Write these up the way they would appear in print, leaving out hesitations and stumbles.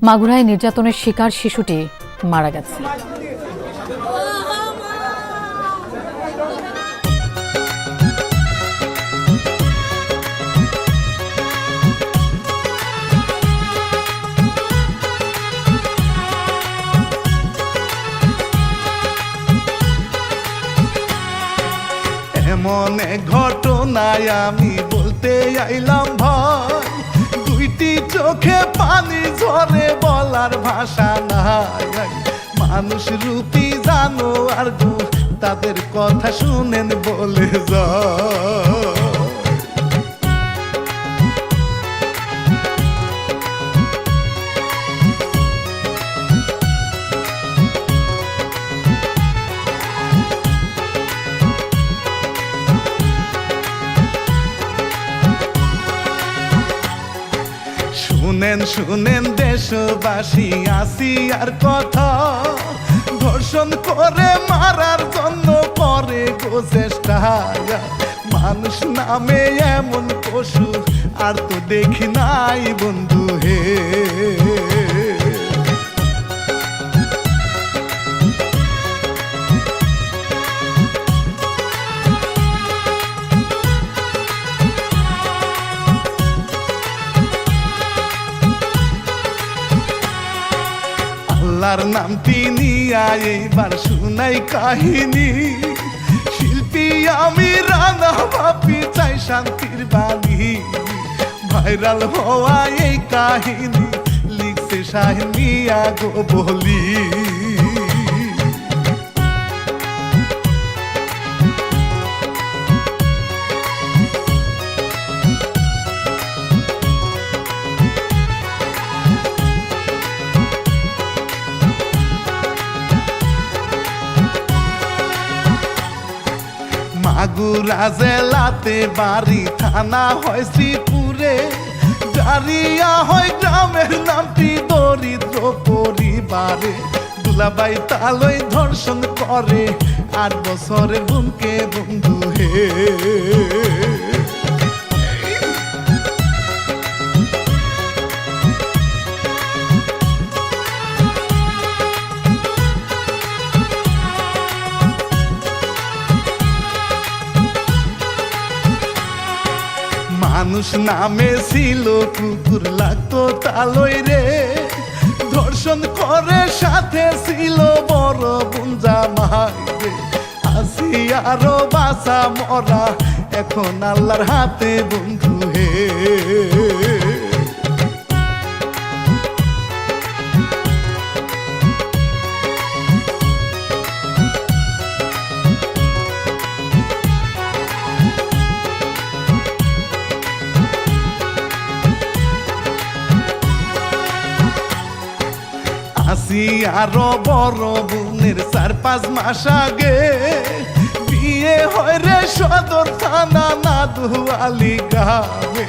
মাগুরায় নির্যাতনের শিকার শিশুটি মারা গেছে। এমন এক ঘটনায় আমি বলতে আইলাম ভাই, দুইটি চোখে পানি ঝরে বলার ভাষা নাই। মানুষ রূপী জানোয়ার গো, তাদের কথা শুনেন বলে যায়। শুনেন শুনেন দেশবাসী আসিয়ার কথা, ধর্ষণ করে মারার জন্য করে গো চেষ্টা। মানুষ নামে এমন পশু আর তো দেখি নাই বন্ধু হে। আল্লাহর নামটি নিয়া এইবার শুনাই কাহিনী, শিল্পী আমি রানা ভাবি চাই শান্তির বাণী। ভাইরাল হওয়া এই কাহিনী লিখছে শাহিন মিয়া গো বলি। মাগুরা জেলাতে বাড়ি, থানা হয় শ্রীপুরে, জারিয়া হয় গ্রামের নামটি দরিদ্র পরিবারে। দুলাবাই তালই ধর্ষণ করে 8 বছরের বোনকে বন্ধু হে। মানুষ নামে ছিল কুকুর, লাগতো তালই রে, ধর্ষণ করে সাথে ছিল বড় বুঞ্জা মাই রে। আসি আরো বাসা মরা এখন আল্লাহর হাতে বন্ধু হে। আসি আরো বড় বোনের 4-5 মাস আগে বিয়ে হয় রে সদর থানা নাদুয়ালি গ্রামে।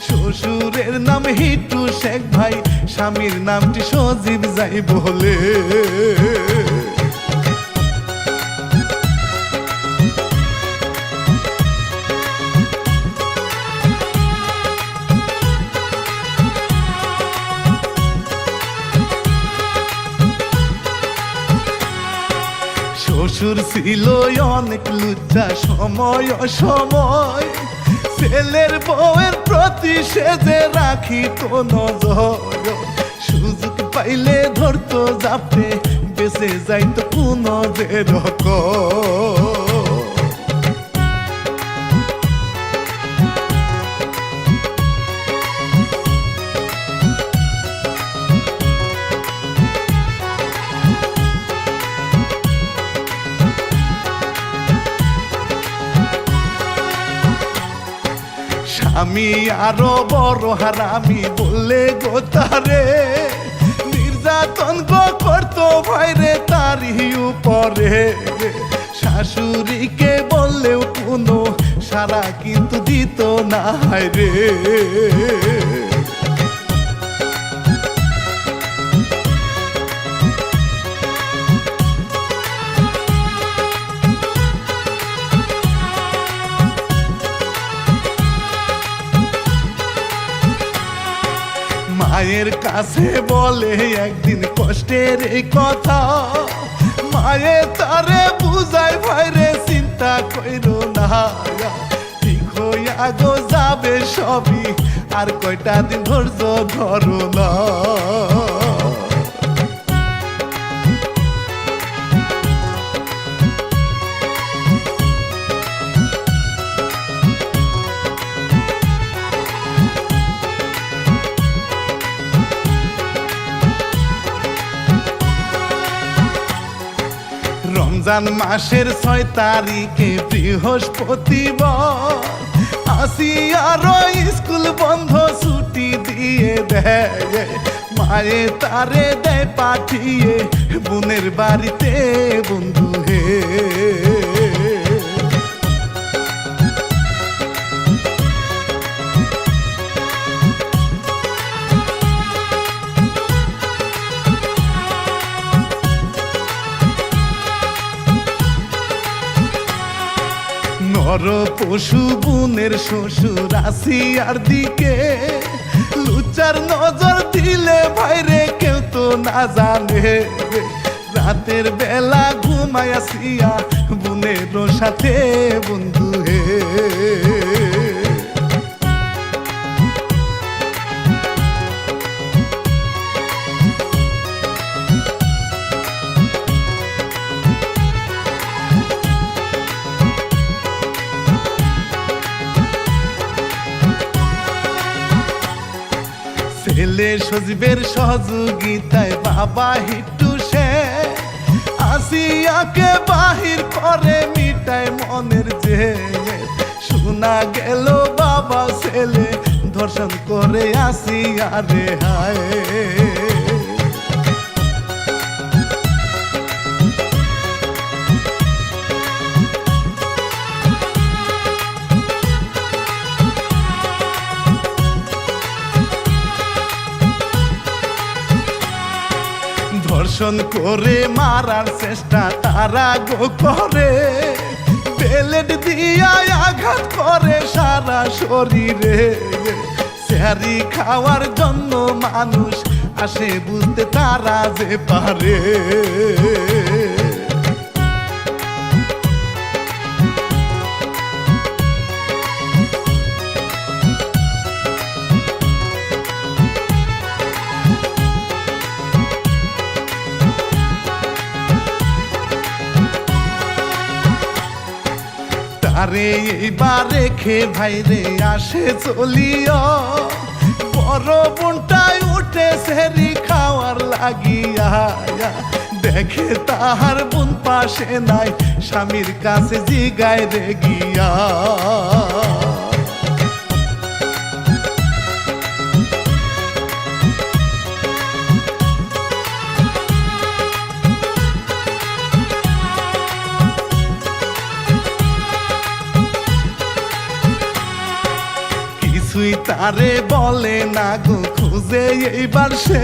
শ্বশুরের নাম হিটু শেখ ভাই, স্বামীর নামটি সজীব যাই বলে। শ্বশুর ছিল অনেক লুচ্চা, সময় অসময় ছেলের বউয়ের প্রতি সেজে রাখি তো নজর। সুযোগ পাইলে ধরতো যাতে বেঁচে যাইতো কোন যে রকম। আমি আরো বড় হারামি বললে গো তারে, নির্যাতন গো করতো ভাইরে তারই উপরে। শাশুড়িকে বললেও কোনো সারা কিন্তু দিত না রে। মায়ের কাছে বলে একদিন কষ্টের এই কথা, মায়ে তারে বুঝায় ভাইরে চিন্তা কইরো না, ঠিক হইয়া গো যাবে সবই, আর কয়টা দিন ধৈর্য ধরো না। রমজান মাসের 6 তারিখে বৃহস্পতিবার, আসিয়ারও স্কুল বন্ধ ছুটি দিয়ে দেয়, মায়ে তারে দেয় পাঠিয়ে বোনের বাড়িতে বন্ধু হে। নর পশু বোনের শ্বশুর আসিয়ার দিকে লুচার নজর দিলে ভাইরে কেউ তো না জানে, রাতের বেলা ঘুমায় আসিয়া বোনের সাথে বন্ধু হে। ছেলে সজীবের সহযোগিতায় বাবা হিট্টু সে আসিয়াকে বাহির করে মিটায় মনের যে, শোনা গেল বাবা ছেলে ধর্ষণ করে আসিয়া রে হায়। ধর্ষণ করে মারার চেষ্টা তারা গো করে, বেলেট দিয়া আঘাত করে সারা শরীরে, স্যারি খাওয়ার জন্য মানুষ আসে বুঝতে তারা যে পারে। আরে এইবার রেখে ভাইরে আসে চলিও, বড় বোনটাই উঠে সেরি খাওয়ার লাগিয়া, দেখে তাহার বোন পাশে নাই, স্বামীর কাছে জিগায় রে গিয়া। কিছুই তারে বলে না গো, খুঁজে এইবার সে,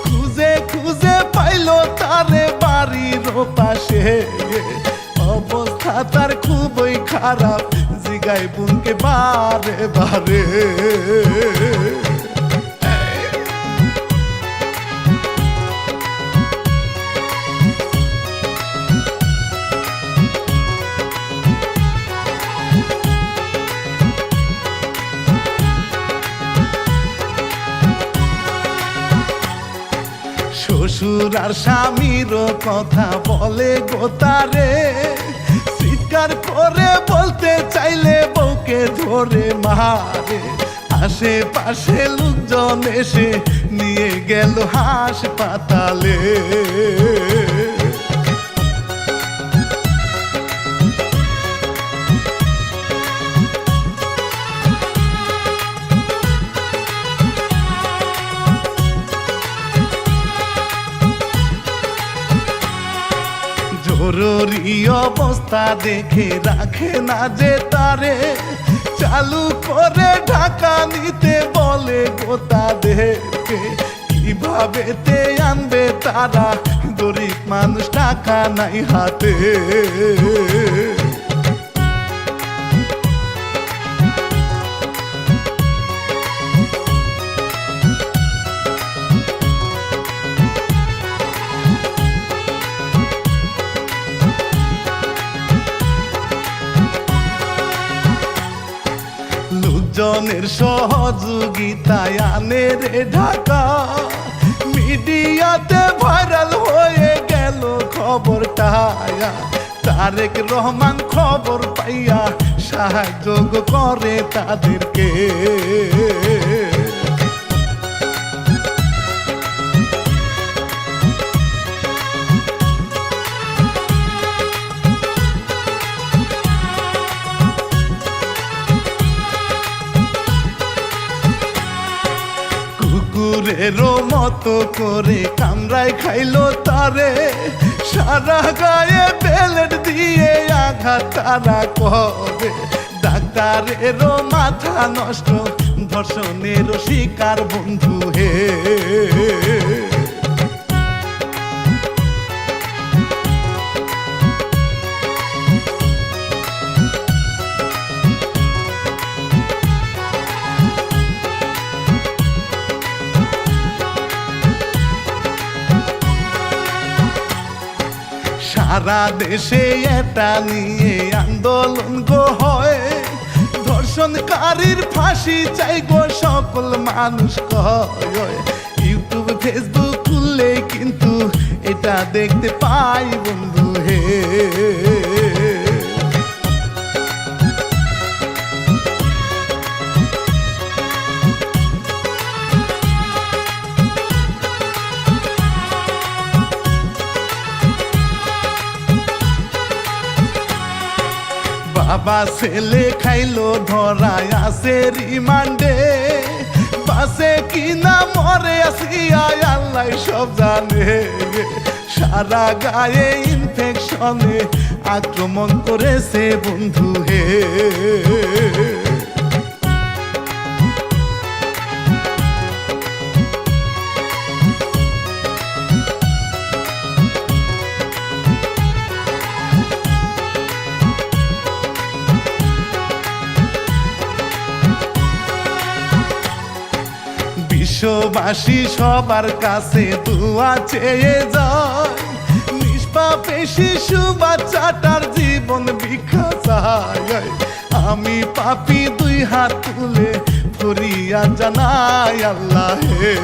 খুঁজে খুঁজে পাইলো তারে বাড়ির পাশে, অবস্থা তার খুবই খারাপ, জিগায় বোনকে বারে বারে। শ্বশুর আর স্বামীর কথা বলে গোতারে, চিৎকার করে বলতে চাইলে বউকে ধরে মারে, আশেপাশে লোকজন এসে নিয়ে গেল হাসপাতালে। জরুরি অবস্থা দেখে রাখে না যে তারে, চালু করে ঢাকা নিতে বলে গোতাদেরকে, কিভাবে তে আনবে তারা, গরিব মানুষ টাকা নাই হাতে। জনের সহযোগিতায় আনে রে ঢাকা, মিডিয়াতে ভাইরাল হয়ে গেল খবরটা। তারেক রহমান খবর পাইয়া সাহায্য করে তাদেরকে। কুকুরেরও মতো করে কামড়ায় খাইলো তারে, সারা গায়ে বেলেট দিয়ে আঘাত তারা করে। ডাক্তারেরও মাথা নষ্ট, ধর্ষণেরও শিকার বন্ধু হে। সারা দেশে এটা নিয়ে আন্দোলন গো হয়, ধর্ষণকারীর ফাঁসি চাই গো সকল মানুষ কয়। ইউটিউব ফেসবুক খুললে কিন্তু এটা দেখতে পাই বন্ধু হে। বাবা ছেলে খাইলো ধরায় আছে রিমান্ডে, বাসে কিনা মরে আসিয়া আল্লাহ সব জানে। সারা গায়ে ইনফেকশনে আক্রমণ করেছে বন্ধু হে। বিশ্ববাসী সবার কাছে দোয়া চেয়ে যায়, নিষ্পাপে শিশু বাচ্চাটার জীবন ভিক্ষা চায়। আমি পাপী দুই হাত তুলে ফরিয়াদ জানাই আল্লাহ হে।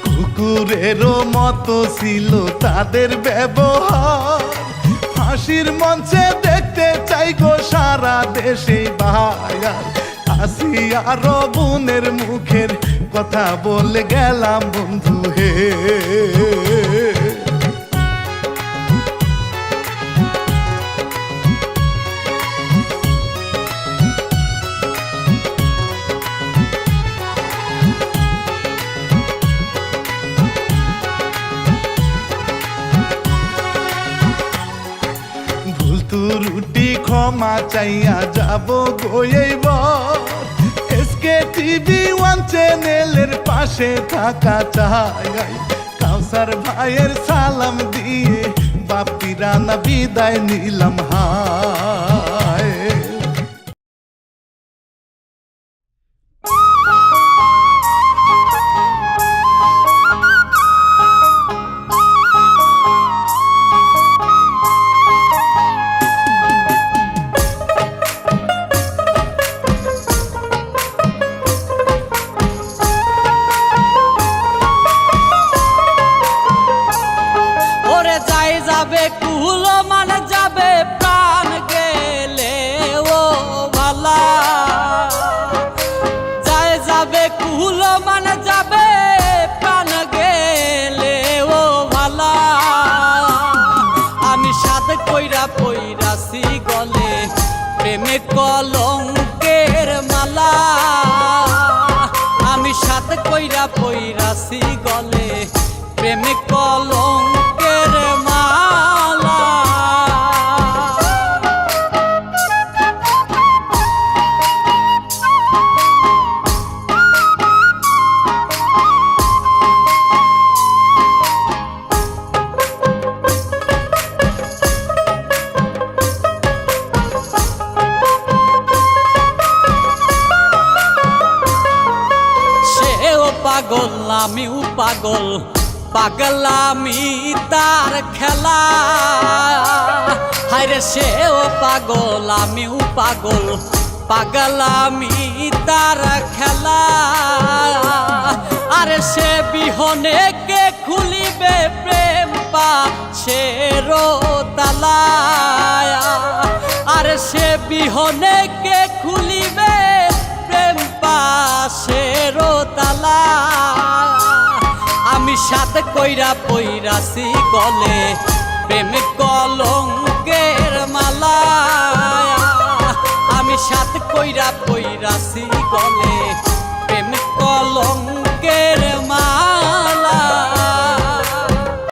কুকুরেরও মতো ছিল তাদের ব্যবহার, ফাঁসির মঞ্চে দেখতে চাই গো সারা দেশে বায়ার। আসিয়ার বোনের মুখের কথা বলে গেলাম বন্ধু হে। রুটি ক্ষমা চাইয়া যাব গইব, এসকে টিভি 1 চ্যানেলের পাশে থাকা চাই। কাউসার ভাইয়ের সালাম দিয়ে বাপিরা না বিদায় নিলাম হায়। প্রেমে কলঙ্কের মালা, আমি সাত কইরা পইরাছি গলে প্রেমে কলঙ্কের মালা। পাগল আমিও পাগল, পাগলামি তার খেলা। হায়রে সেও পাগল আমিও পাগল, পাগলামি তার খেলা। আরে সে বিহনে কে খুলিবে প্রেম পাশের তালা। আরে সে বিহনে কে খুলিবে প্রেম পাশের তালা। আমি সাথে কইরা পইরাছি গলে প্রেম কলঙ্কের মালা। আমি সাথে কইরা পইরাছি গলে প্রেম কলঙ্কের